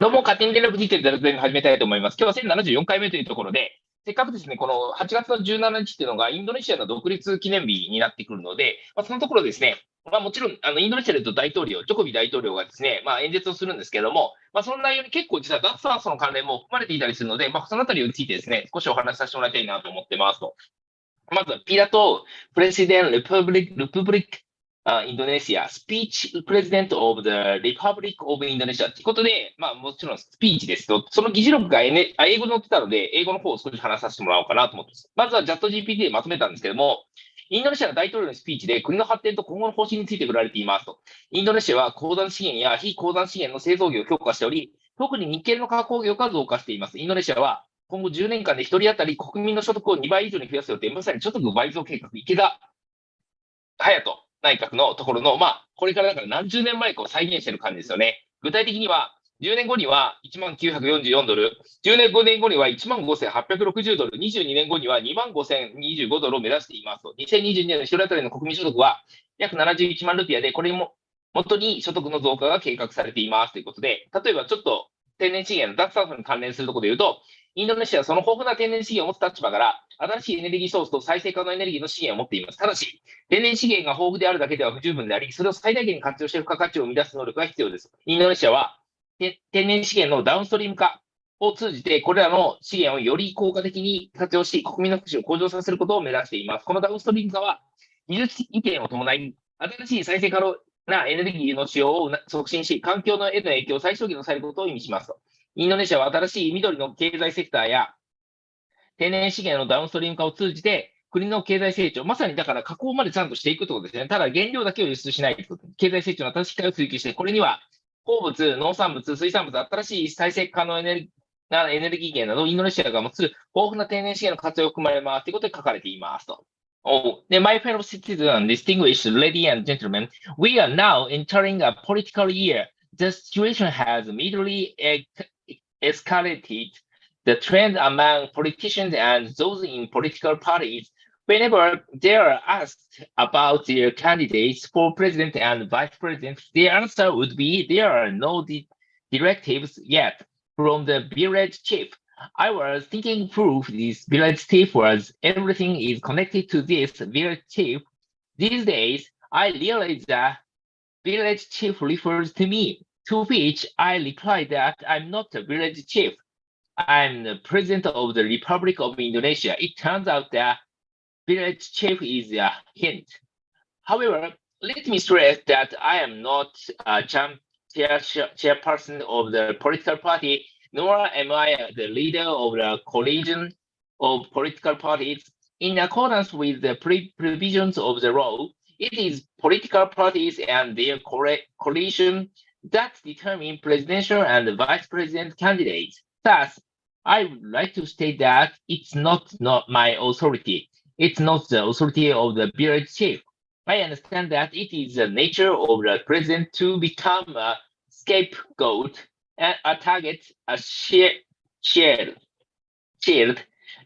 どうも、勝手に電力2.0始めたいと思います。今日は1074回目というところで、せっかくですね、この8月の17日っていうのがインドネシアの独立記念日になってくるので、そのところですね、もちろん、インドネシアで言うと大統領、ジョコビ大統領がですね、演説をするんですけれども、その内容に結構実は脱炭素の関連も含まれていたりするので、そのあたりについてですね、少しお話しさせてもらいたいなと思ってますと。まずは、Pidato, Presiden Republik Indonesia, Speech President of the Republic of Indonesia ということで、もちろんスピーチですと、その議事録が、英語に載ってたので、英語の方を少し話させてもらおうかなと思ってます。まずはチャット GPT でまとめたんですけども、インドネシアの大統領のスピーチで国の発展と今後の方針について触られていますと。インドネシアは鉱山資源や非鉱山資源の製造業を強化しており、特にニッケルの加工業が増加しています。インドネシアは今後10年間で1人当たり国民の所得を2倍以上に増やす予定、まさに所得倍増計画、池田隼人内閣のところの、これからだから何十年前かを再現している感じですよね。具体的には、10年後には1944ドル、10年後には15,860ドル、22年後には25,025ドルを目指していますと。2022年の1人当たりの国民所得は約71万ルピアで、これも元に所得の増加が計画されていますということで、例えばちょっと天然資源の脱炭素に関連するところで言うと、インドネシアはその豊富な天然資源を持つ立場から、新しいエネルギーソースと再生可能エネルギーの資源を持っています。ただし、天然資源が豊富であるだけでは不十分であり、それを最大限に活用して付加価値を生み出す能力が必要です。インドネシアは、天然資源のダウンストリーム化を通じて、これらの資源をより効果的に活用し、国民の福祉を向上させることを目指しています。このダウンストリーム化は、技術的意見を伴い、新しい再生可能なエネルギーの使用を促進し、環境への影響を最小限に抑えることを意味しますと。インドネシアは新しい緑の経済セクターや天然資源のダウンストリーム化を通じて、国の経済成長、まさにだから加工までちゃんとしていくということですね。ただ原料だけを輸出しないということ。経済成長の新しい機会を追求して、これには鉱物、農産物、水産物、新しい再生可能エネルギー源など、インドネシアが持つ豊富な天然資源の活用を含まれますということで書かれていますと。My fellow citizens, distinguished ladies and gentlemen, we are now entering a political year. The situation has immediately escalated the trend among politicians and those in political parties. Whenever they are asked about their candidates for president and vice president, the answer would be there are no directives yet from the village chief. I was thinking through this village chief was everything is connected to this village chief. These days, I realize that village chief refers to me, to which I reply that I'm not a village chief. I'm the president of the Republic of Indonesia. It turns out that village chief is a hint. However, let me stress that I am not a chairperson of the political party, nor am I the leader of the coalition of political parties. In accordance with the provisions of the law, it is political parties and their coalition that determine presidential and vice president candidates. Thus, I would like to state that it's not my authority. It's not the authority of the village chief. I understand that it is the nature of the president to become a scapegoat and a target, a shield.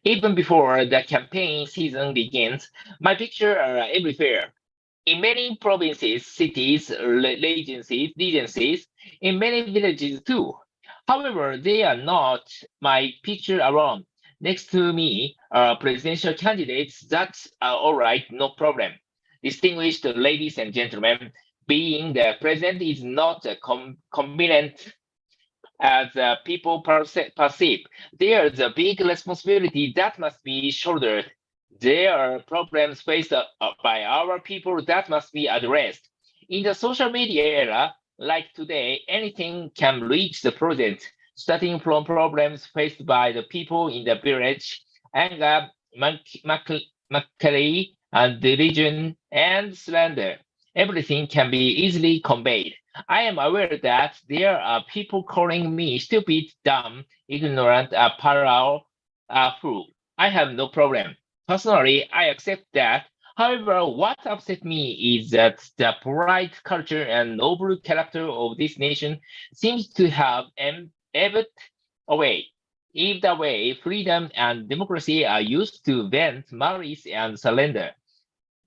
Even before the campaign season begins, my pictures are everywhere. In many provinces, cities, regencies, in many villages too. However, they are not my picture alone. Next to me are presidential candidates. That's all right, no problem. Distinguished ladies and gentlemen, being the president is not convenient as people perceive. There's a big responsibility that must be shouldered. There are problems faced by our people that must be addressed. In the social media era, like today, anything can reach the president, starting from problems faced by the people in the village, anger, mockery, and division, and slander. Everything can be easily conveyed. I am aware that there are people calling me stupid, dumb, ignorant, parallel, fool. I have no problem. Personally, I accept that. However, what upset me is that the polite culture and noble character of this nation seems to have ebbed away. Either way, freedom and democracy are used to vent malice and surrender.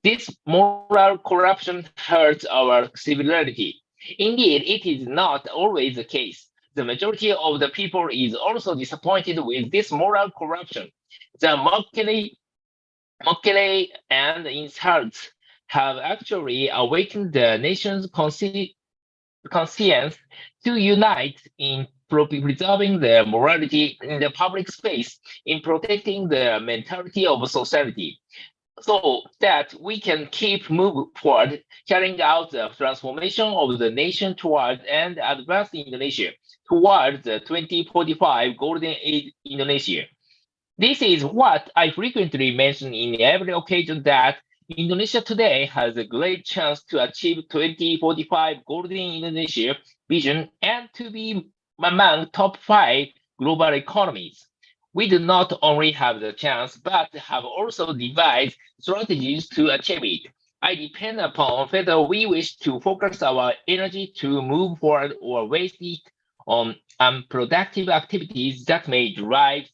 This moral corruption hurts our civility. Indeed, it is not always the case. the majority of the people is also disappointed with this moral corruption. The mockery and insults have actually awakened the nation's conscience to unite in preserving the morality in the public space, in protecting the mentality of society, so that we can keep moving forward, carrying out the transformation of the nation toward and advance Indonesia towards the 2045 Golden Age Indonesia. This is what I frequently mention in every occasion, that Indonesia today has a great chance to achieve 2045 Golden Indonesia vision and to be among top 5 global economies. We do not only have the chance, but have also devised strategies to achieve it. I depend upon whether we wish to focus our energy to move forward or waste it on unproductive activities that may divide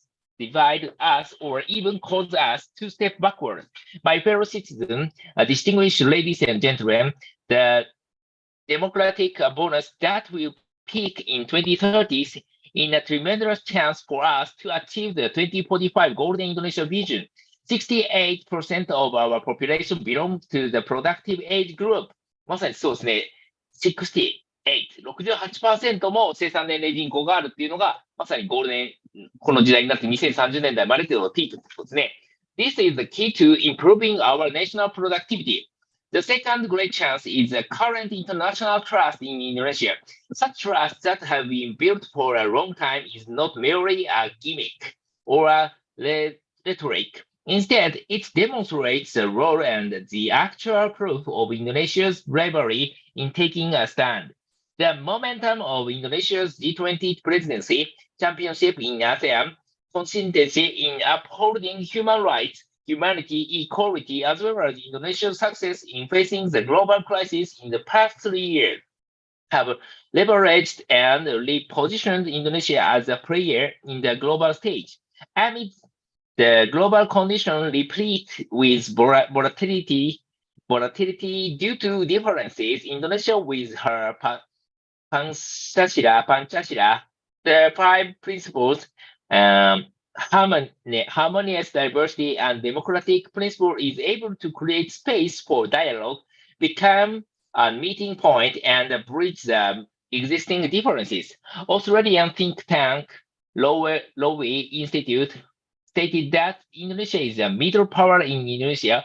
us or even cause us to step backward. My fellow citizens, distinguished ladies and gentlemen, the democratic bonus that will peak in 2030s in a tremendous chance for us to achieve the 2045 Golden Indonesia vision. 68% of our population belongs to the productive age group. まさにそうですね。68、68%も生産年齢人口があるっていうのが、まさにゴールデン、この時代になって2030年代までというのがピークってことですね。This is the key to improving our national productivity. The second great chance is the current international trust in Indonesia. Such trust that have been built for a long time is not merely a gimmick or a rhetoric. Instead, it demonstrates the role and the actual proof of Indonesia's bravery in taking a stand. The momentum of Indonesia's G20 presidency, championship in ASEAN, consistency in upholding human rights, humanity, equality, as well as Indonesia's success in facing the global crisis in the past 3 years, have leveraged and repositioned Indonesia as a player in the global stage. Amid the global condition replete with volatility due to differences, Indonesia with her Pancasila, the 5 principles, harmonious diversity and democratic principle is able to create space for dialogue, become a meeting point, and bridge the existing differences. Australian think tank Lowy Institute stated that Indonesia is a middle power in Indonesia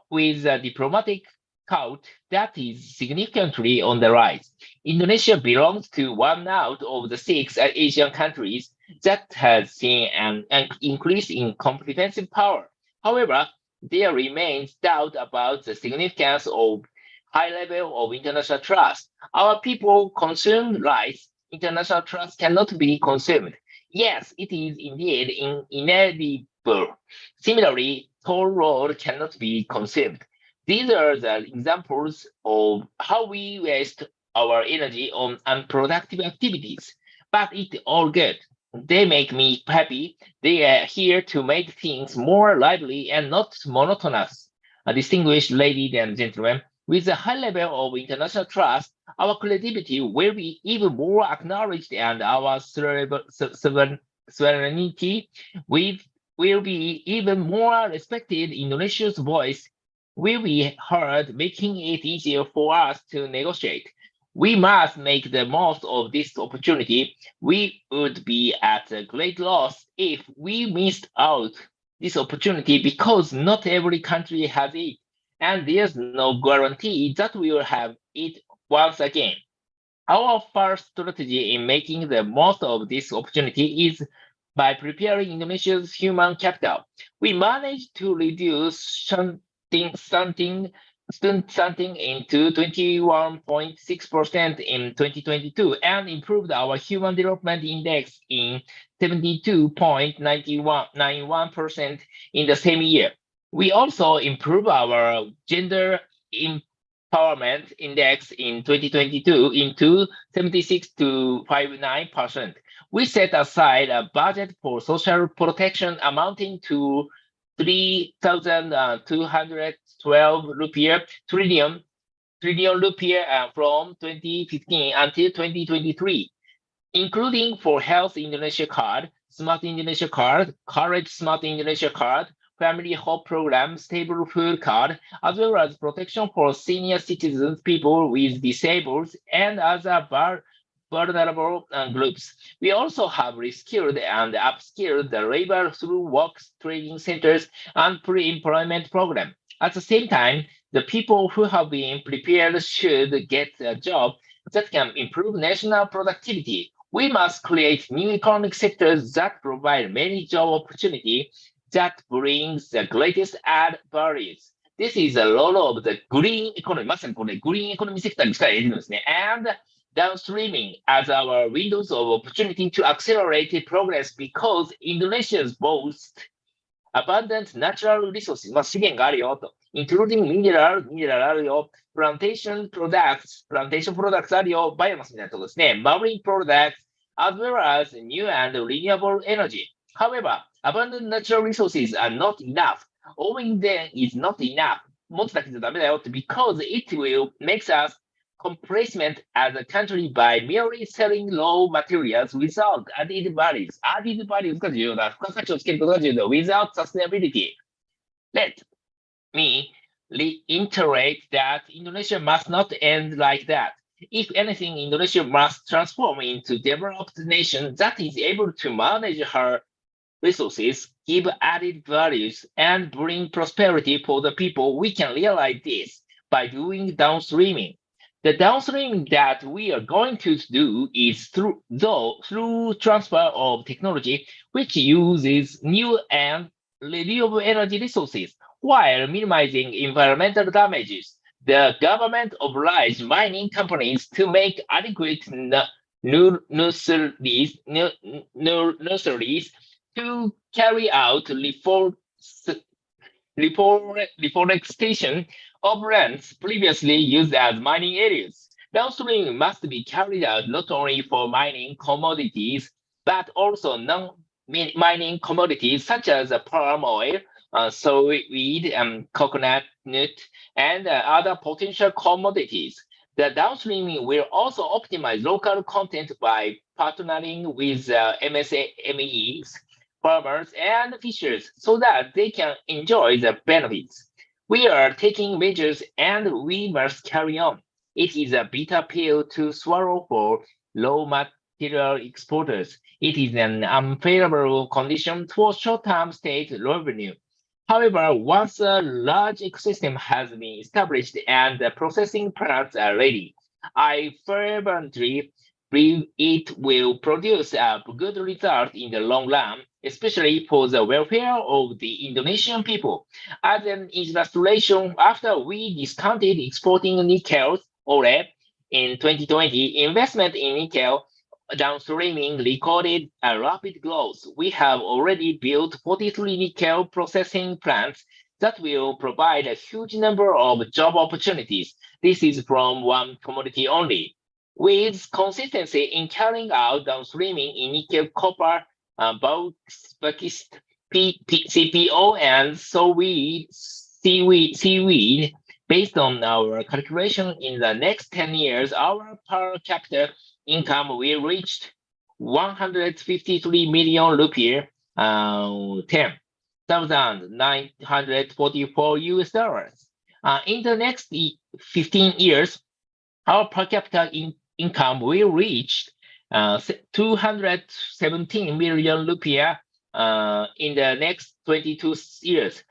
with a diplomatic clout that is significantly on the rise. Indonesia belongs to one out of the 6 Asian countries that has seen an increase in competitive power. However, there remains doubt about the significance of high level of international trust. Our people consume rights. International trust cannot be consumed. Yes, it is indeed inedible. Similarly, toll road cannot be consumed. These are the examples of how we waste our energy on unproductive activities. But it's all good. They make me happy. They are here to make things more lively and not monotonous. Distinguished ladies and gentlemen, with a high level of international trust, our credibility will be even more acknowledged and our sovereignty will be even more respected. Indonesia's voice will be heard, making it easier for us to negotiate. We must make the most of this opportunity. We would be at a great loss if we missed out this opportunity because not every country has it, and there's no guarantee that we will have it once again. Our first strategy in making the most of this opportunity is by preparing Indonesia's human capital. We managed to reduce stunting into 21.6% in 2022 and improved our human development index in 72.91% in the same year. We also improved our gender empowerment index in 2022 into 76 to 59%. We set aside a budget for social protection amounting to 3,212 trillion rupiah from 2015 until 2023. including for Health Indonesia Card, Smart Indonesia Card, College Smart Indonesia Card, Family Hope Program, Stable Food Card, as well as protection for senior citizens, people with disabled, and other vulnerable groups. We also have reskilled and upskilled the labor through work training centers and pre-employment program. At the same time, the people who have been prepared should get a job that can improve national productivity. We must create new economic sectors that provide many job opportunities that brings the greatest add values. This is a role of the green economy. まさにこれ、グリーンエコノミーセクターに力を入れてるんですね。And downstreaming as our windows of opportunity to accelerate progress because Indonesia's boasts abundant natural resources. まあ、資源があるよと。including mineral あるよ。plantation products あるよ。バイオマスみたいなところですね。marine products, as well as new and renewable energy. However, abundant natural resources are not enough. Owning them is not enough. 持つだけじゃダメだよって because it will make us complacent as a country by merely selling raw materials without added values. Added values が重要だ。付加価値をつけることが重要だ。without sustainability. Let me reiterate that Indonesia must not end like that. If anything, Indonesia must transform into a developed nation that is able to manage her resources, give added values, and bring prosperity for the people. We can realize this by doing downstreaming. The downstreaming that we are going to do is through transfer of technology, which uses new and renewable energy resources while minimizing environmental damages. The government obliged mining companies to make adequate nurseries to carry out reforestation of lands previously used as mining areas. Downstream must be carried out not only for mining commodities, but also non-mining commodities such as palm oil, soyweed, coconut nut, and other potential commodities. The downstreaming will also optimize local content by partnering with MSMEs, farmers, and fishers so that they can enjoy the benefits. We are taking measures and we must carry on. It is a bitter pill to swallow for raw material exporters. It is an unfavorable condition for short-term state revenue. However, once a large ecosystem has been established and the processing plants are ready, I fervently believe it will produce a good result in the long run, especially for the welfare of the Indonesian people. As an illustration, after we discounted exporting nickel ore in 2020, investment in nickel downstreaming recorded a rapid growth. We have already built 43 nickel processing plants that will provide a huge number of job opportunities. This is from one commodity only. With consistency in carrying out downstreaming in nickel, copper, bauxite, CPO, and seaweed, based on our calculation, in the next 10 years, our per capita income will reach 153 million rupiah, 10,944 US dollars. In the next 15 years, our per capita income will reach 217 million rupiah in the next 22 years.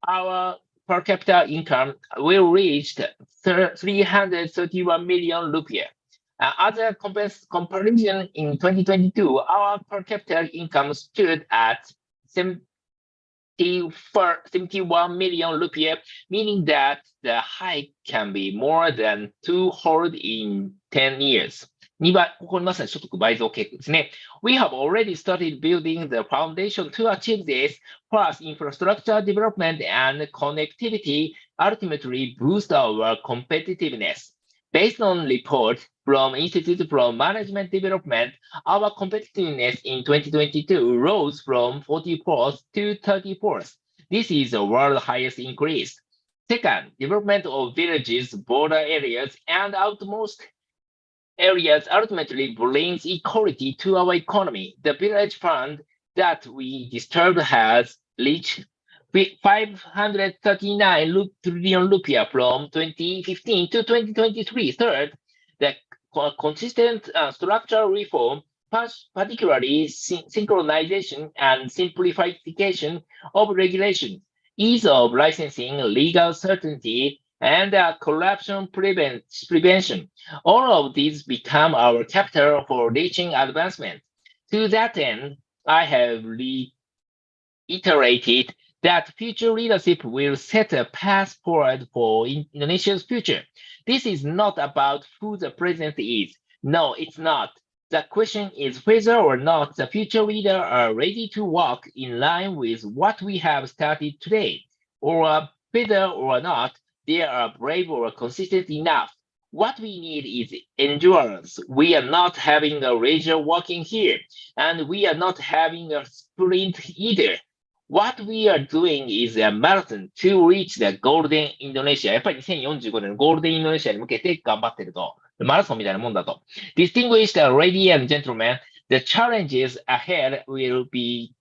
Our per capita income will reach 331 million rupiah. As a comparison, in 2022, our per capita income stood at 71 million rupiah, meaning that the hike can be more than twofold in 10 years. 2倍、ここにまさに所得倍増計画ですね。We have already started building the foundation to achieve this, plus infrastructure development and connectivity ultimately boost our competitiveness. Based on reports from Institute for Management Development, our competitiveness in 2022 rose from 44th to 34th. This is the world's highest increase. Second, development of villages, border areas, and outmost areas ultimately brings equality to our economy. The village fund that we disturbed has reached 539 trillion rupiah from 2015 to 2023. Third, the consistent structural reform, particularly synchronization and simplification of regulation, ease of licensing, legal certainty, and corruption prevention. All of these become our capital for reaching advancement. To that end, I have reiterated that future leadership will set a path forward for Indonesia's future. This is not about who the president is. No, it's not. The question is whether or not the future leaders are ready to walk in line with what we have started today, or whether or not they are brave or consistent enough. What we need is endurance. We are not having a leisure walking here, and we are not having a sprint either. What we are doing is a marathon to reach the golden Indonesia. やっぱり2045年のゴールデンインドネシアに向けて頑張ってると。マラソンみたいなもんだと。Distinguished ladies and gentlemen, the challenges ahead will be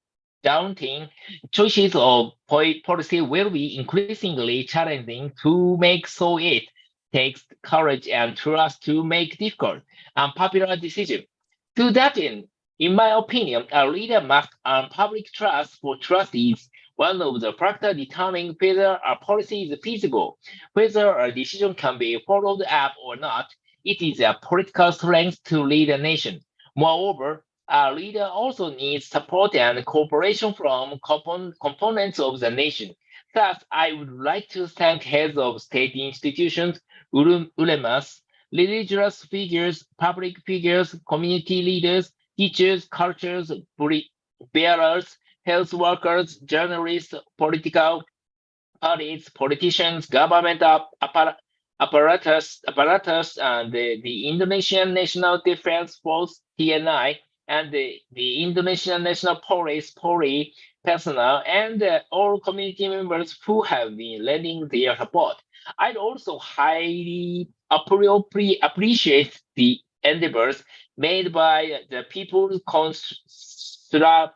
daunting. Choices of policy will be increasingly challenging to make, so it takes courage and trust to make difficult, unpopular decisions. To that end, in my opinion, a leader must earn public trust, for trust is one of the factors determining whether a policy is feasible. Whether a decision can be followed up or not, it is a political strength to lead a nation. Moreover, a leader also needs support and cooperation from components of the nation. Thus, I would like to thank heads of state institutions, ulemas, religious figures, public figures, community leaders, teachers, cultures, bearers, health workers, journalists, political parties, politicians, government apparatus, and the Indonesian National Defense Force (TNI), and the Indonesian National Police (Polri) personnel, and all community members who have been lending their support. I'd also highly appreciate the endeavors made by the People's Consultative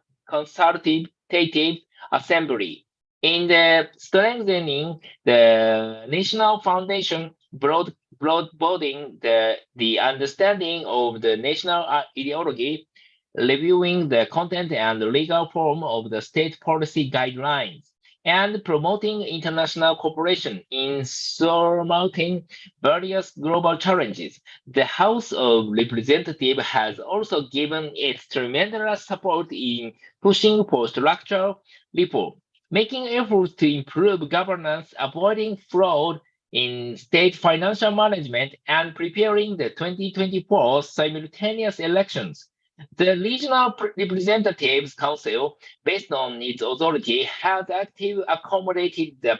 Assembly in the strengthening the national foundation, broadening the understanding of the national ideology, reviewing the content and legal form of the state policy guidelines, and promoting international cooperation in surmounting various global challenges. The House of Representatives has also given its tremendous support in pushing for structural reform, making efforts to improve governance, avoiding fraud in state financial management, and preparing the 2024 simultaneous elections. The Regional Representatives Council, based on its authority, has actively accommodated the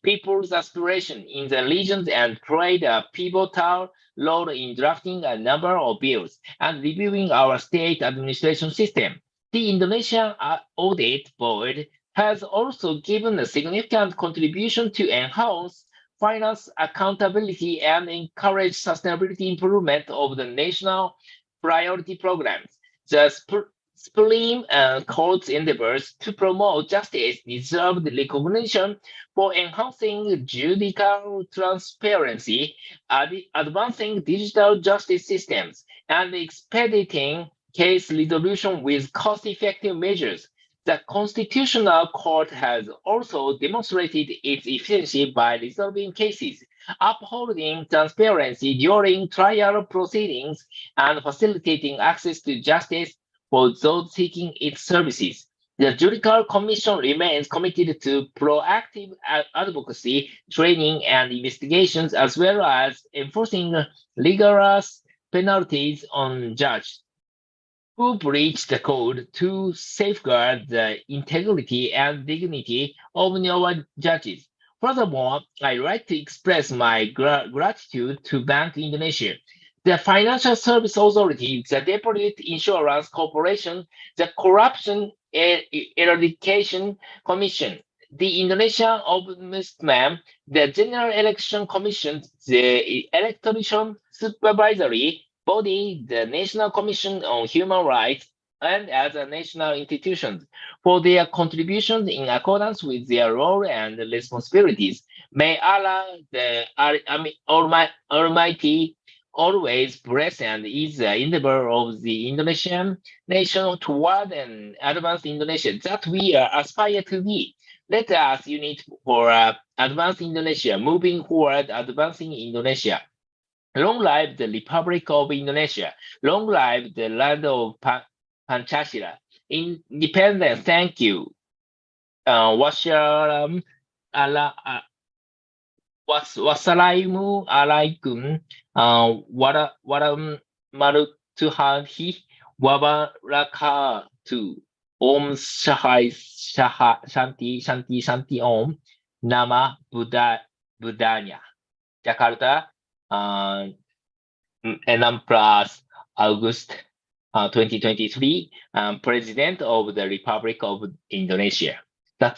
people's aspiration in the regions and played a pivotal role in drafting a number of bills and reviewing our state administration system. The Indonesian Audit Board has also given a significant contribution to enhance finance accountability and encourage sustainability improvement of the national priority programs. The Supreme Court's endeavors to promote justice deserve recognition for enhancing judicial transparency, advancing digital justice systems, and expediting case resolution with cost-effective measures. The Constitutional Court has also demonstrated its efficiency by resolving cases, upholding transparency during trial proceedings, and facilitating access to justice for those seeking its services. The Judicial Commission remains committed to proactive advocacy, training, and investigations, as well as enforcing rigorous penalties on judges who breach the code to safeguard the integrity and dignity of our judges. Furthermore, I'd like to express my gratitude to Bank Indonesia, the Financial Service Authority, the Deposit Insurance Corporation, the Corruption Eradication Commission, the Indonesian Ombudsman, the General Election Commission, the Election Supervisory body, the National Commission on Human Rights, and other national institutions for their contributions in accordance with their role and responsibilities. May Allah, the Almighty, always bless and ease the endeavor of the Indonesian nation toward an advanced Indonesia that we aspire to be. Let us unite for advanced Indonesia, moving forward, advancing Indonesia. Long live the Republic of Indonesia. Long live the land of Pancasila. Independence, thank you. Wassalam, wassalamualaikum warahmatullahi wabarakatuh. Om Shanti Shanti Shanti Om. Nama Budaya. Jakarta, 6 August 2023, President of the Republic of Indonesia. That's all.